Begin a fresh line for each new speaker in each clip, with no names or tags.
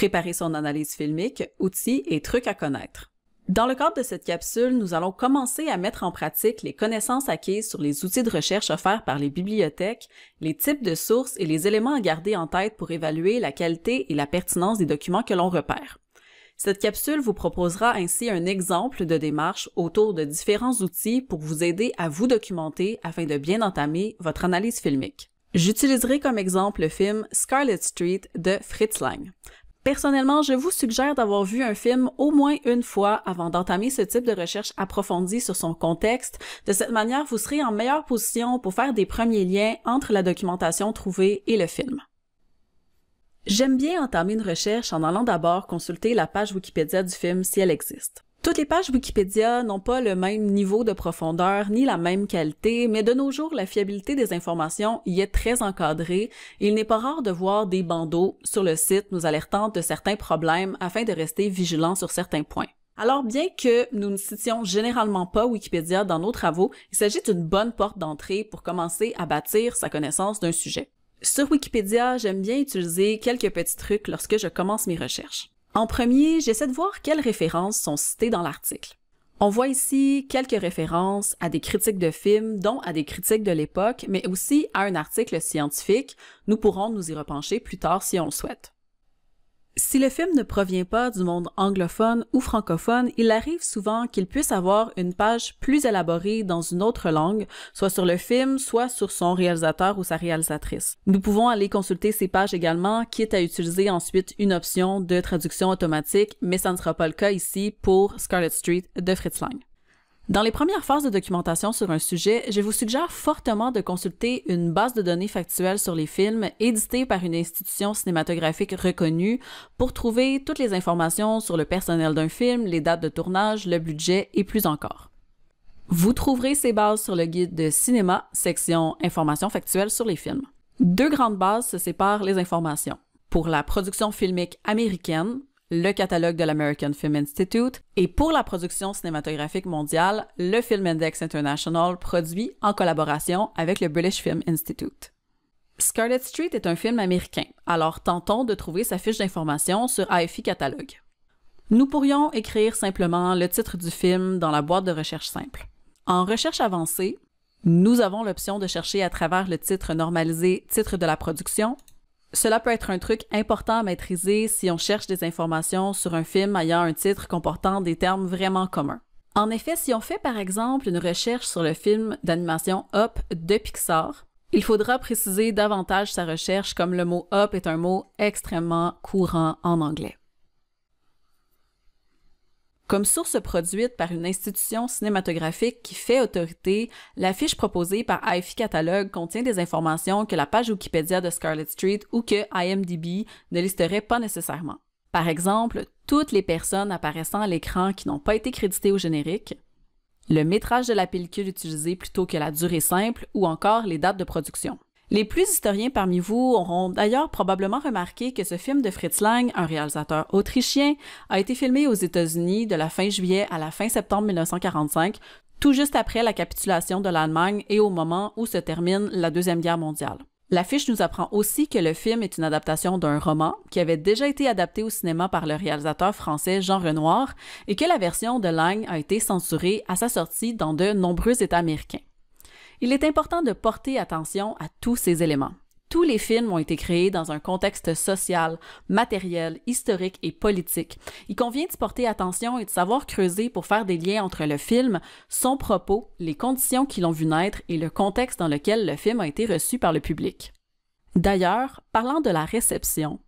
préparer son analyse filmique, outils et trucs à connaître. Dans le cadre de cette capsule, nous allons commencer à mettre en pratique les connaissances acquises sur les outils de recherche offerts par les bibliothèques, les types de sources et les éléments à garder en tête pour évaluer la qualité et la pertinence des documents que l'on repère. Cette capsule vous proposera ainsi un exemple de démarche autour de différents outils pour vous aider à vous documenter afin de bien entamer votre analyse filmique. J'utiliserai comme exemple le film Scarlet Street de Fritz Lang. Personnellement, je vous suggère d'avoir vu un film au moins une fois avant d'entamer ce type de recherche approfondie sur son contexte. De cette manière, vous serez en meilleure position pour faire des premiers liens entre la documentation trouvée et le film. J'aime bien entamer une recherche en allant d'abord consulter la page Wikipédia du film si elle existe. Toutes les pages Wikipédia n'ont pas le même niveau de profondeur ni la même qualité, mais de nos jours, la fiabilité des informations y est très encadrée et il n'est pas rare de voir des bandeaux sur le site nous alertant de certains problèmes afin de rester vigilants sur certains points. Alors bien que nous ne citions généralement pas Wikipédia dans nos travaux, il s'agit d'une bonne porte d'entrée pour commencer à bâtir sa connaissance d'un sujet. Sur Wikipédia, j'aime bien utiliser quelques petits trucs lorsque je commence mes recherches. En premier, j'essaie de voir quelles références sont citées dans l'article. On voit ici quelques références à des critiques de films, dont à des critiques de l'époque, mais aussi à un article scientifique. Nous pourrons nous y repencher plus tard si on le souhaite. Si le film ne provient pas du monde anglophone ou francophone, il arrive souvent qu'il puisse avoir une page plus élaborée dans une autre langue, soit sur le film, soit sur son réalisateur ou sa réalisatrice. Nous pouvons aller consulter ces pages également, quitte à utiliser ensuite une option de traduction automatique, mais ça ne sera pas le cas ici pour Scarlet Street de Fritz Lang. Dans les premières phases de documentation sur un sujet, je vous suggère fortement de consulter une base de données factuelle sur les films éditée par une institution cinématographique reconnue pour trouver toutes les informations sur le personnel d'un film, les dates de tournage, le budget et plus encore. Vous trouverez ces bases sur le guide de cinéma, section Informations factuelles sur les films. Deux grandes bases se séparent les informations. Pour la production filmique américaine, le catalogue de l'American Film Institute, et pour la production cinématographique mondiale, le Film Index International produit en collaboration avec le British Film Institute. Scarlet Street est un film américain, alors tentons de trouver sa fiche d'information sur AFI Catalogue. Nous pourrions écrire simplement le titre du film dans la boîte de recherche simple. En recherche avancée, nous avons l'option de chercher à travers le titre normalisé « Titre de la production ». Cela peut être un truc important à maîtriser si on cherche des informations sur un film ayant un titre comportant des termes vraiment communs. En effet, si on fait par exemple une recherche sur le film d'animation Up de Pixar, il faudra préciser davantage sa recherche comme le mot Up est un mot extrêmement courant en anglais. Comme source produite par une institution cinématographique qui fait autorité, la fiche proposée par AFI Catalogue contient des informations que la page Wikipédia de Scarlet Street ou que IMDb ne listerait pas nécessairement. Par exemple, toutes les personnes apparaissant à l'écran qui n'ont pas été créditées au générique, le métrage de la pellicule utilisée plutôt que la durée simple ou encore les dates de production. Les plus historiens parmi vous auront d'ailleurs probablement remarqué que ce film de Fritz Lang, un réalisateur autrichien, a été filmé aux États-Unis de la fin juillet à la fin septembre 1945, tout juste après la capitulation de l'Allemagne et au moment où se termine la Deuxième Guerre mondiale. L'affiche nous apprend aussi que le film est une adaptation d'un roman qui avait déjà été adapté au cinéma par le réalisateur français Jean Renoir et que la version de Lang a été censurée à sa sortie dans de nombreux États américains. Il est important de porter attention à tous ces éléments. Tous les films ont été créés dans un contexte social, matériel, historique et politique. Il convient d'y porter attention et de savoir creuser pour faire des liens entre le film, son propos, les conditions qui l'ont vu naître et le contexte dans lequel le film a été reçu par le public. D'ailleurs, parlant de la réception,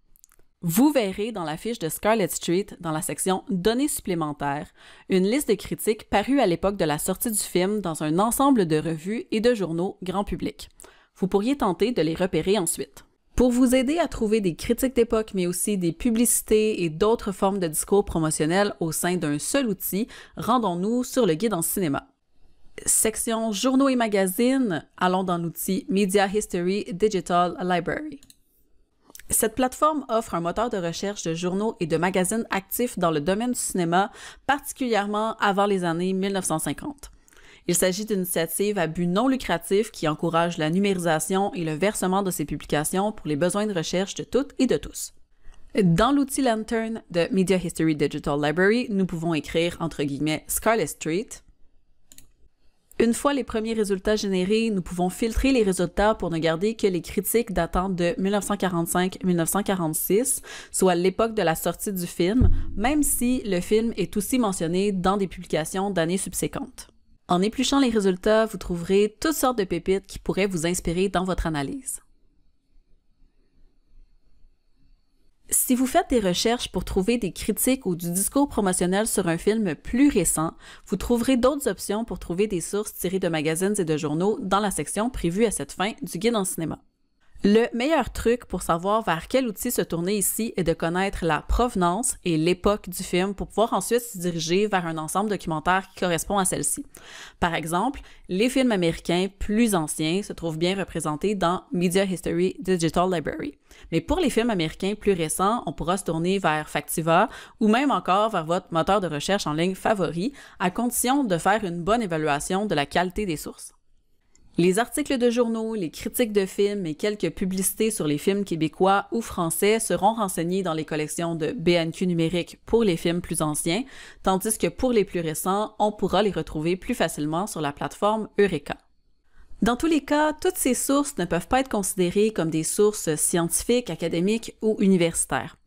vous verrez dans la fiche de Scarlet Street, dans la section « Données supplémentaires », une liste de critiques parues à l'époque de la sortie du film dans un ensemble de revues et de journaux grand public. Vous pourriez tenter de les repérer ensuite. Pour vous aider à trouver des critiques d'époque, mais aussi des publicités et d'autres formes de discours promotionnels au sein d'un seul outil, rendons-nous sur le guide en cinéma. Section « Journaux et magazines », allons dans l'outil « Media History Digital Library ». Cette plateforme offre un moteur de recherche de journaux et de magazines actifs dans le domaine du cinéma, particulièrement avant les années 1950. Il s'agit d'une initiative à but non lucratif qui encourage la numérisation et le versement de ces publications pour les besoins de recherche de toutes et de tous. Dans l'outil Lantern de Media History Digital Library, nous pouvons écrire entre guillemets Scarlet Street. Une fois les premiers résultats générés, nous pouvons filtrer les résultats pour ne garder que les critiques datant de 1945-1946, soit l'époque de la sortie du film, même si le film est aussi mentionné dans des publications d'années subséquentes. En épluchant les résultats, vous trouverez toutes sortes de pépites qui pourraient vous inspirer dans votre analyse. Si vous faites des recherches pour trouver des critiques ou du discours promotionnel sur un film plus récent, vous trouverez d'autres options pour trouver des sources tirées de magazines et de journaux dans la section prévue à cette fin du guide en cinéma. Le meilleur truc pour savoir vers quel outil se tourner ici est de connaître la provenance et l'époque du film pour pouvoir ensuite se diriger vers un ensemble documentaire qui correspond à celle-ci. Par exemple, les films américains plus anciens se trouvent bien représentés dans Media History Digital Library. Mais pour les films américains plus récents, on pourra se tourner vers Factiva ou même encore vers votre moteur de recherche en ligne favori, à condition de faire une bonne évaluation de la qualité des sources. Les articles de journaux, les critiques de films et quelques publicités sur les films québécois ou français seront renseignés dans les collections de BNQ numérique pour les films plus anciens, tandis que pour les plus récents, on pourra les retrouver plus facilement sur la plateforme Eureka. Dans tous les cas, toutes ces sources ne peuvent pas être considérées comme des sources scientifiques, académiques ou universitaires.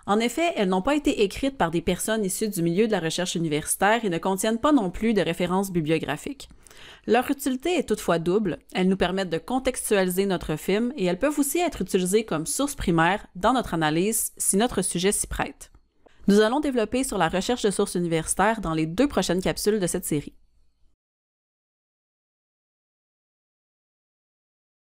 En effet, elles n'ont pas été écrites par des personnes issues du milieu de la recherche universitaire et ne contiennent pas non plus de références bibliographiques. Leur utilité est toutefois double, elles nous permettent de contextualiser notre film et elles peuvent aussi être utilisées comme source primaire dans notre analyse si notre sujet s'y prête. Nous allons développer sur la recherche de sources universitaires dans les 2 prochaines capsules de cette série.